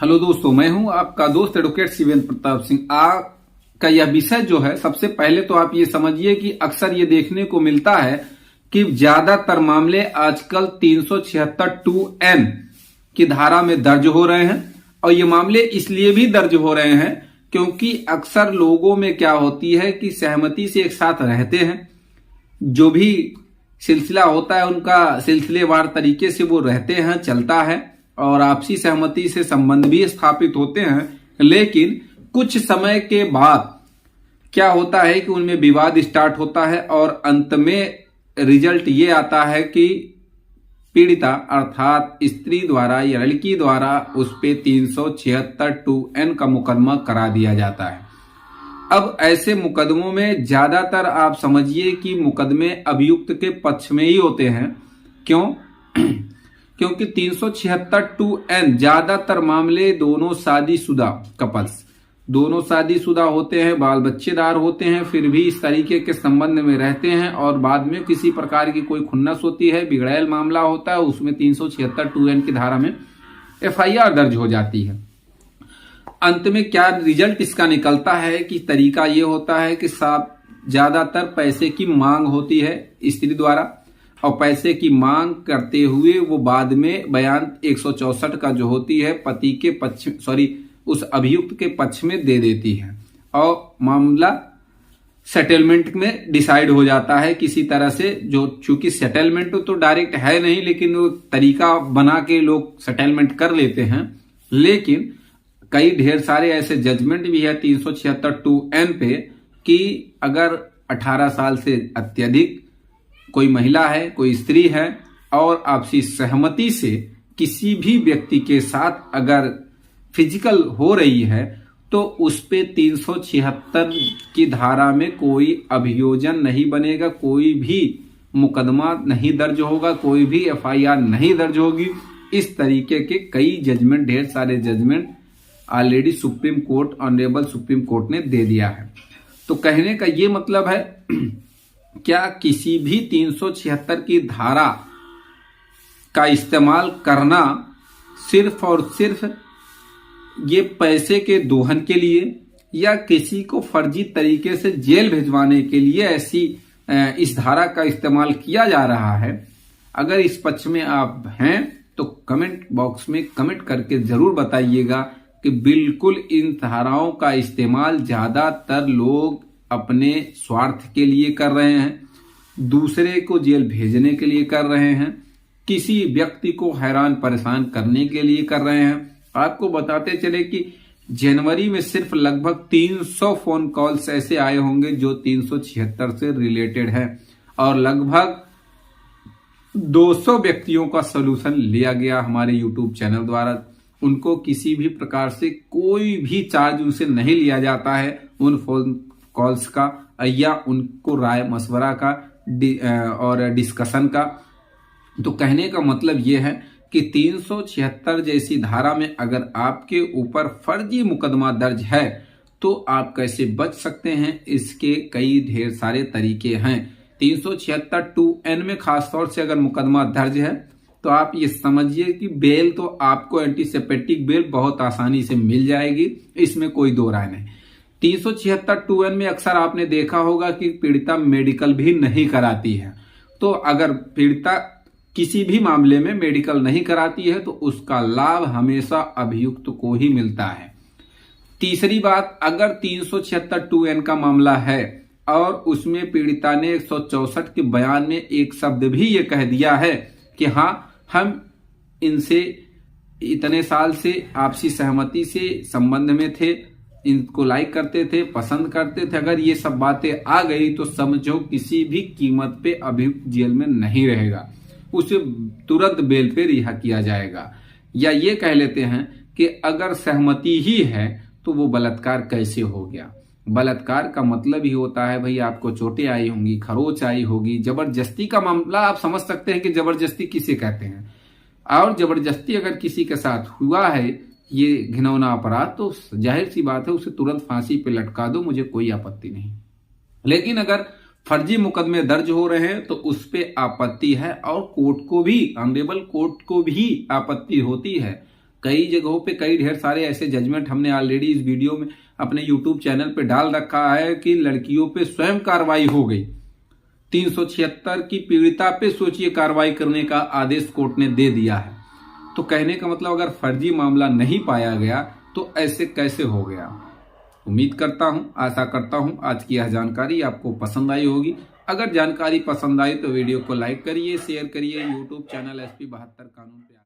Hello दोस्तों, मैं हूं आपका दोस्त एडवोकेट शिवेंद्र प्रताप सिंह। आज का यह विषय जो है, सबसे पहले तो आप ये समझिए कि अक्सर ये देखने को मिलता है कि ज्यादातर मामले आजकल 376(2)N की धारा में दर्ज हो रहे हैं। और ये मामले इसलिए भी दर्ज हो रहे हैं क्योंकि अक्सर लोगों में क्या होती है कि सहमति से एक साथ रहते हैं, जो भी सिलसिला होता है उनका सिलसिलेवार तरीके से वो रहते हैं, चलता है और आपसी सहमति से संबंध भी स्थापित होते हैं। लेकिन कुछ समय के बाद क्या होता है कि उनमें विवाद स्टार्ट होता है और अंत में रिजल्ट ये आता है कि पीड़िता अर्थात स्त्री द्वारा या लड़की द्वारा उस पे 376(2)N का मुकदमा करा दिया जाता है। अब ऐसे मुकदमों में ज्यादातर आप समझिए कि मुकदमे अभियुक्त के पक्ष में ही होते हैं। क्यों? क्योंकि 376(2)N ज्यादातर मामले दोनों शादीशुदा कपल्स, दोनों शादीशुदा होते हैं, बाल बच्चेदार होते हैं, फिर भी इस तरीके के संबंध में रहते हैं और बाद में किसी प्रकार की कोई खुन्नस होती है, बिगड़ैल मामला होता है, उसमें 376(2)N की धारा में FIR दर्ज हो जाती है। अंत में क्या रिजल्ट इसका निकलता है कि तरीका ये होता है कि साहब ज्यादातर पैसे की मांग होती है स्त्री द्वारा और पैसे की मांग करते हुए वो बाद में बयान 164 का जो होती है पति के पक्ष उस अभियुक्त के पक्ष में दे देती है और मामला सेटलमेंट में डिसाइड हो जाता है किसी तरह से। जो चूंकि सेटलमेंट तो डायरेक्ट है नहीं, लेकिन वो तरीका बना के लोग सेटलमेंट कर लेते हैं। लेकिन कई ढेर सारे ऐसे जजमेंट भी है 376(2)N पे कि अगर 18 साल से अत्यधिक कोई महिला है, कोई स्त्री है और आपसी सहमति से किसी भी व्यक्ति के साथ अगर फिजिकल हो रही है तो उस पे 376 की धारा में कोई अभियोजन नहीं बनेगा, कोई भी मुकदमा नहीं दर्ज होगा, कोई भी FIR नहीं दर्ज होगी। इस तरीके के कई जजमेंट, ढेर सारे judgement already Supreme Court, honourable Supreme Court ने दे दिया है। तो कहने का ये मतलब है क्या किसी भी 376 की धारा का इस्तेमाल करना सिर्फ और सिर्फ ये पैसे के दोहन के लिए या किसी को फर्जी तरीके से जेल भिजवाने के लिए ऐसी इस धारा का इस्तेमाल किया जा रहा है? अगर इस पक्ष में आप हैं तो कमेंट बॉक्स में कमेंट करके जरूर बताइएगा कि बिल्कुल इन धाराओं का इस्तेमाल ज्यादातर लोग अपने स्वार्थ के लिए कर रहे हैं, दूसरे को जेल भेजने के लिए कर रहे हैं, किसी व्यक्ति को हैरान परेशान करने के लिए कर रहे हैं। आपको बताते चले कि जनवरी में सिर्फ लगभग 300 फोन कॉल्स ऐसे आए होंगे जो 376 से रिलेटेड है और लगभग 200 व्यक्तियों का सलूशन लिया गया हमारे यूट्यूब चैनल द्वारा। उनको किसी भी प्रकार से कोई भी चार्ज उनसे नहीं लिया जाता है उन फोन कॉल्स का या उनको राय मशवरा का और डिस्कशन का। तो कहने का मतलब यह है कि 376 जैसी धारा में अगर आपके ऊपर फर्जी मुकदमा दर्ज है तो आप कैसे बच सकते हैं, इसके कई ढेर सारे तरीके हैं। 376(2)N में खासतौर से अगर मुकदमा दर्ज है तो आप ये समझिए कि बेल तो आपको एंटीसेप्टिक बेल बहुत आसानी से मिल जाएगी, इसमें कोई दो राय नहीं। 376(2)N में अक्सर आपने देखा होगा कि पीड़िता मेडिकल भी नहीं कराती है। तो अगर पीड़िता किसी भी मामले में मेडिकल नहीं कराती है तो उसका लाभ हमेशा अभियुक्त को ही मिलता है। तीसरी बात, अगर 376(2)N का मामला है और उसमें पीड़िता ने 164 के बयान में एक शब्द भी ये कह दिया है कि हाँ, हम इनसे इतने साल से आपसी सहमति से संबंध में थे, इनको लाइक करते थे, पसंद करते थे, अगर ये सब बातें आ गई तो समझो किसी भी कीमत पे अभियुक्त जेल में नहीं रहेगा, उसे तुरंत बेल पे रिहा किया जाएगा। या ये कह लेते हैं कि अगर सहमति ही है तो वो बलात्कार कैसे हो गया? बलात्कार का मतलब ही होता है भाई आपको चोटें आई होंगी, खरोच आई होगी, जबरदस्ती का मामला आप समझ सकते हैं कि जबरदस्ती किसे कहते हैं। और जबरदस्ती अगर किसी के साथ हुआ है ये घिनौना अपराध तो जाहिर सी बात है उसे तुरंत फांसी पे लटका दो, मुझे कोई आपत्ति नहीं। लेकिन अगर फर्जी मुकदमे दर्ज हो रहे हैं तो उस पे आपत्ति है और कोर्ट को भी, ऑनरेबल कोर्ट को भी आपत्ति होती है। कई जगहों पे कई ढेर सारे ऐसे जजमेंट हमने ऑलरेडी इस वीडियो में अपने यूट्यूब चैनल पे डाल रखा है कि लड़कियों पे स्वयं कार्रवाई हो गई। 376 की पीड़िता पे सोचिए कार्रवाई करने का आदेश कोर्ट ने दे दिया है। तो कहने का मतलब अगर फर्जी मामला नहीं पाया गया तो ऐसे कैसे हो गया। उम्मीद करता हूं, आशा करता हूं आज की यह जानकारी आपको पसंद आई होगी। अगर जानकारी पसंद आई तो वीडियो को लाइक करिए, शेयर करिए। यूट्यूब चैनल SP 72 कानून पे